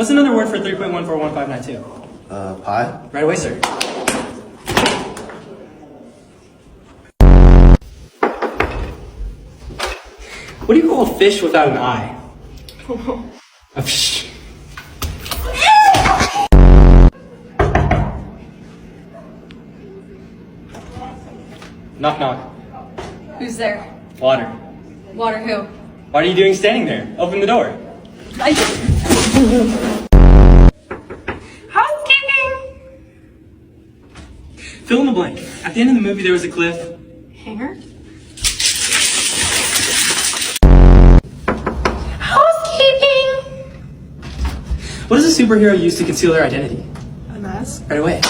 What's another word for 3.141592? Pi? Right away, sir. What do you call a fish without an eye? A fish. Knock, knock. Who's there? Water. Water who? What are you doing standing there? Open the door. Housekeeping! Fill in the blank. At the end of the movie, there was a cliff. Hanger? Housekeeping! What does a superhero use to conceal their identity? A mask? Right away.